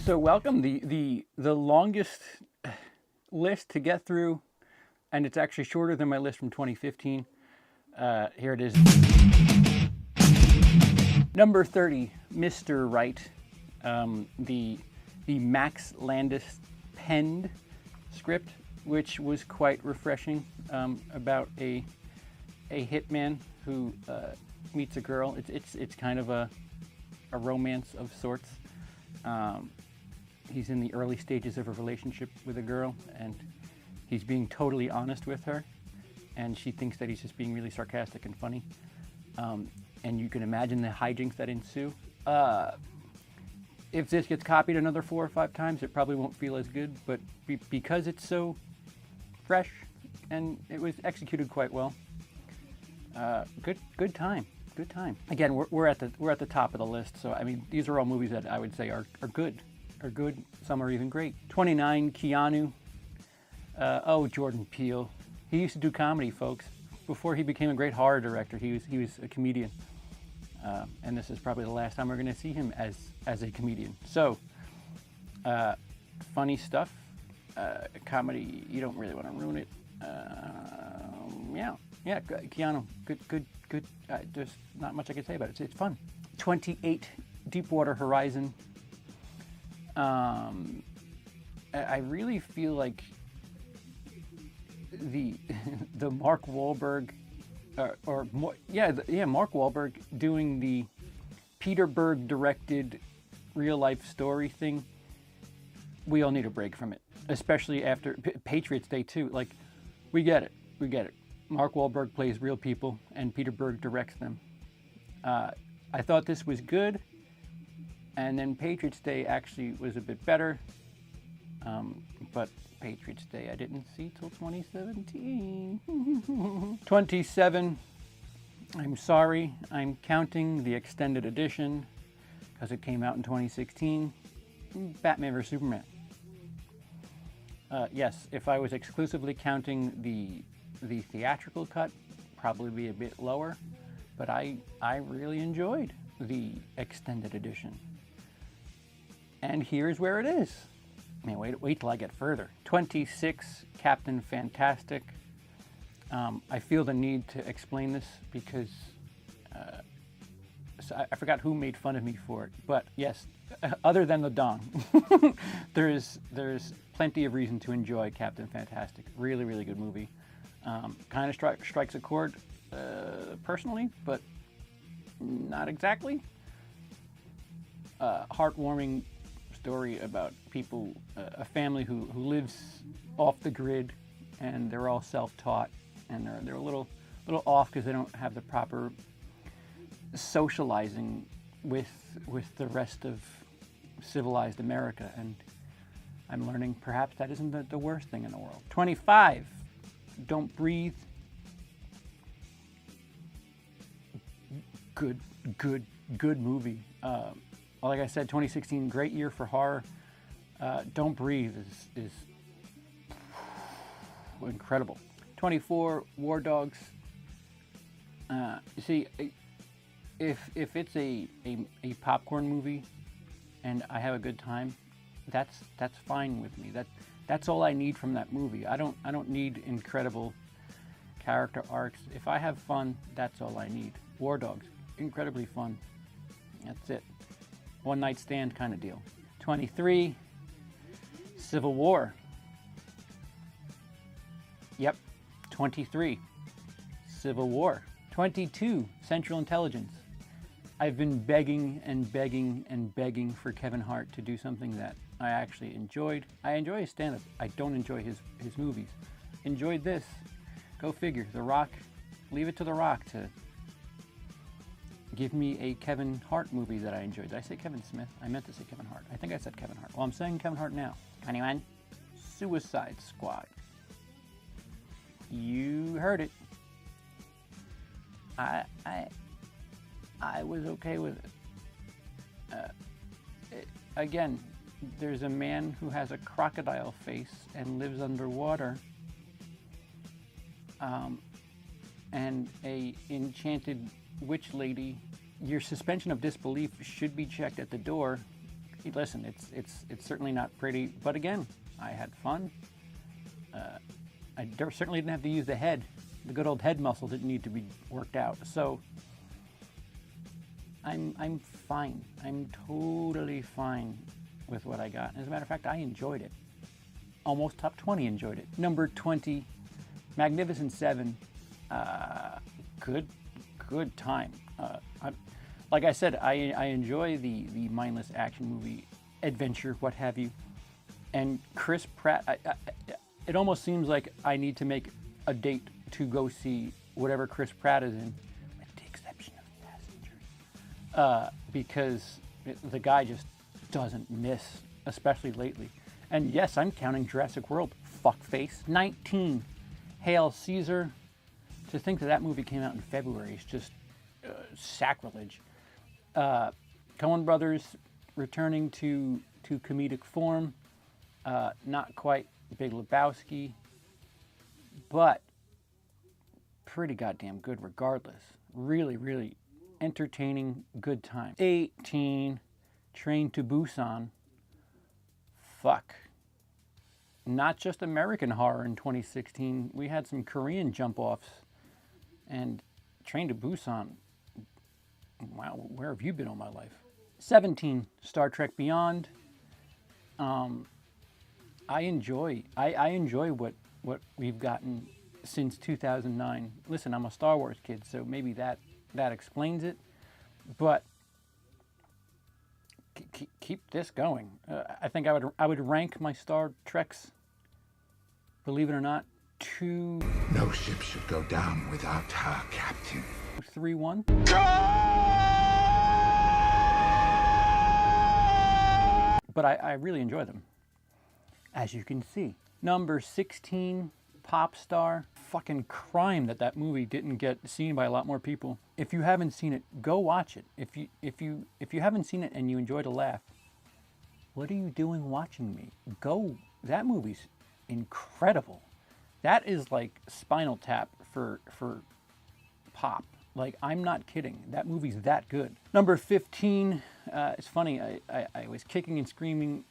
So welcome, the longest list to get through, and it's actually shorter than my list from 2015. Here it is. Number 30, Mr. Right, the Max Landis penned script, which was quite refreshing, about a hitman who meets a girl. It's kind of a romance of sorts. He's in the early stages of a relationship with a girl, and he's being totally honest with her, and she thinks that he's just being really sarcastic and funny. And you can imagine the hijinks that ensue. If this gets copied another 4 or 5 times, it probably won't feel as good, but because it's so fresh and it was executed quite well, good time. Good time. Again, we're at the top of the list, so I mean these are all movies that I would say are good. Some are even great. 29, Keanu. Jordan Peele. He used to do comedy, folks. Before he became a great horror director, he was a comedian, and this is probably the last time we're going to see him as a comedian. So, funny stuff. Comedy. You don't really want to ruin it. Yeah, Keanu. Good. There's not much I can say about it. It's fun. 28, Deepwater Horizon. I really feel like the Mark Wahlberg, Mark Wahlberg doing the Peter Berg directed real life story thing. We all need a break from it, especially after Patriots Day 2. Like, we get it. Mark Wahlberg plays real people, and Peter Berg directs them. I thought this was good, and then Patriots Day actually was a bit better, but Patriots Day I didn't see till 2017. 27, I'm sorry, I'm counting the extended edition, because it came out in 2016, Batman vs. Superman. Yes, if I was exclusively counting the theatrical cut, probably be a bit lower, but I really enjoyed the extended edition. And here's where it is. I mean, wait till I get further. 26, Captain Fantastic. I feel the need to explain this because I forgot who made fun of me for it, but yes, other than the Don, there's plenty of reason to enjoy Captain Fantastic. Really good movie. Kind of strikes a chord personally, but not exactly. Heartwarming story about people, a family who lives off the grid, and they're all self-taught, and they're a little off because they don't have the proper socializing with the rest of civilized America, and I'm learning perhaps that isn't the worst thing in the world. 25, Don't Breathe. Good movie. Like I said, 2016, great year for horror. Don't Breathe is incredible. 24, War Dogs. You see, if it's a popcorn movie and I have a good time, that's fine with me. That's all I need from that movie. I don't need incredible character arcs. If I have fun, that's all I need. War Dogs, incredibly fun. That's it. One night stand kind of deal. 23, Civil War. Yep, 23, Civil War. 22, Central Intelligence. I've been begging for Kevin Hart to do something that I actually enjoyed. I enjoy his stand-up. I don't enjoy his movies. Enjoyed this. Go figure. The Rock, leave it to The Rock to give me a Kevin Hart movie that I enjoyed. Did I say Kevin Smith? I meant to say Kevin Hart. I think I said Kevin Hart. Well, I'm saying Kevin Hart now. 21, Suicide Squad. You heard it. I was okay with it. Again, there's a man who has a crocodile face and lives underwater, and a enchanted witch lady. Your suspension of disbelief should be checked at the door listen, it's certainly not pretty, but again, I had fun. I certainly didn't have to use the head. The good old head muscle didn't need to be worked out. So I'm fine. I'm totally fine with what I got. As a matter of fact, I enjoyed it. Almost top 20 enjoyed it. Number 20, Magnificent Seven. Good time. Like I said, I enjoy the mindless action movie, adventure, what have you. And Chris Pratt, it almost seems like I need to make a date to go see whatever Chris Pratt is in, with the exception of Passengers, because the guy just doesn't miss, especially lately. And yes, I'm counting Jurassic World. Fuckface. 19, Hail Caesar. To think that movie came out in February is just sacrilege. Coen Brothers returning to comedic form. Not quite Big Lebowski, but pretty goddamn good regardless. Really, really entertaining, good time. 18, Train to Busan. Fuck. Not just American horror in 2016. We had some Korean jump-offs. And Train to Busan, wow, where have you been all my life? 17, Star Trek Beyond. I enjoy what we've gotten since 2009. Listen, I'm a Star Wars kid, so maybe that explains it. But keep this going. I think I would rank my Star Treks, believe it or not, 2. No ship should go down without her captain. 3, 1. But I really enjoy them, as you can see. Number 16, Pop Star. Fucking crime that movie didn't get seen by a lot more people. If you haven't seen it, go watch it. If you haven't seen it and you enjoyed a laugh, what are you doing watching me? Go. That movie's incredible. That is like Spinal Tap for pop. Like, I'm not kidding. That movie's that good. Number 15, it's funny, I was kicking and screaming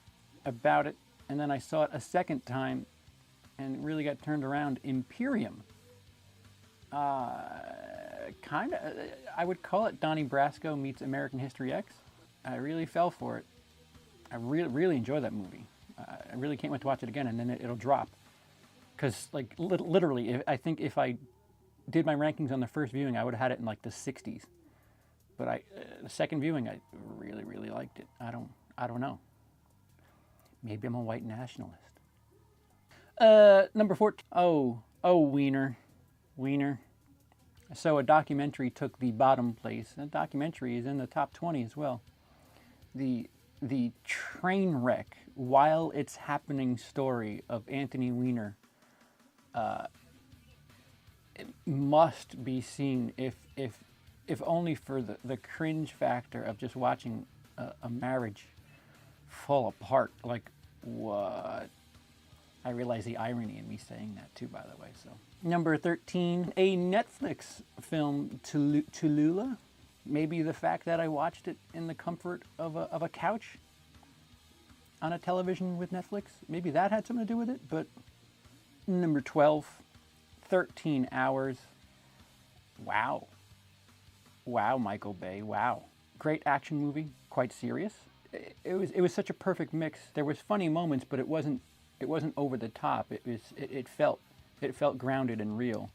about it, and then I saw it a second time and really got turned around. Imperium. Kind of, I would call it Donnie Brasco meets American History X. I really fell for it. I really enjoy that movie. I really can't wait to watch it again, and then it'll drop. Because, like, literally, I think if I did my rankings on the first viewing, I would have had it in, like, the 60s. But the second viewing, I really liked it. I don't know. Maybe I'm a white nationalist. Number 14. Oh, Wiener. So a documentary took the bottom place. A documentary is in the top 20 as well. The train wreck, while it's happening story of Anthony Weiner, it must be seen if only for the cringe factor of just watching a marriage fall apart. Like, what? I realize the irony in me saying that too, by the way. So, number 13, a Netflix film, Tallulah. Maybe the fact that I watched it in the comfort of a couch on a television with Netflix, maybe that had something to do with it. But number 12, 13 Hours. Wow, Michael Bay. Wow, great action movie, quite serious. It was such a perfect mix. There was funny moments, but it wasn't over the top. It felt grounded and real.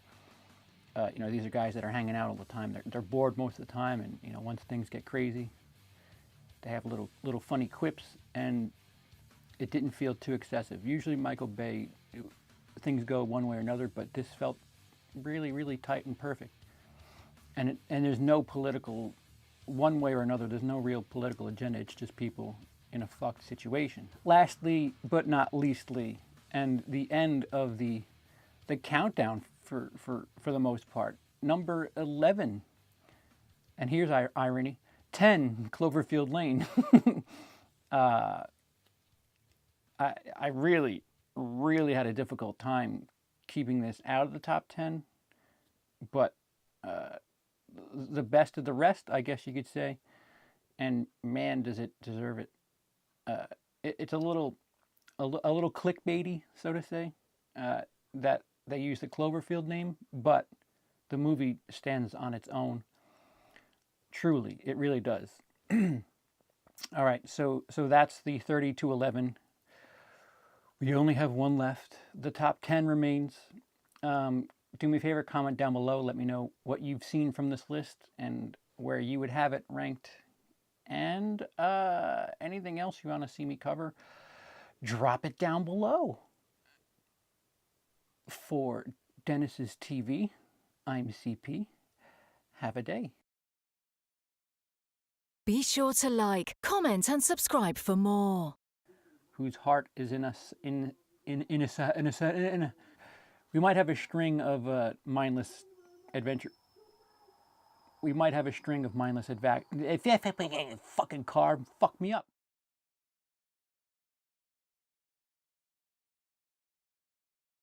These are guys that are hanging out all the time. They're bored most of the time, and once things get crazy, they have little funny quips, and it didn't feel too excessive. Usually Michael Bay, things go one way or another, but this felt really tight and perfect. And there's no political, one way or another, there's no real political agenda. It's just people in a fucked situation. Lastly, but not leastly, and the end of the countdown for the most part, number 11, and here's irony, 10, Cloverfield Lane. I really had a difficult time keeping this out of the top 10, but the best of the rest, I guess you could say, and man, does it deserve it. It's a little clickbaity, so to say, that they use the Cloverfield name, but the movie stands on its own. Truly, it really does. All right, so that's the 30 to 11. We only have one left. The top 10 remains. Do me a favor, comment down below. Let me know what you've seen from this list and where you would have it ranked. And anything else you want to see me cover, drop it down below. For Dennis's TV, I'm CP. Have a day. Be sure to like, comment, and subscribe for more. Whose heart is in us, we might have a string of mindless adventure. We might have a string of mindless fucking car, fuck me up.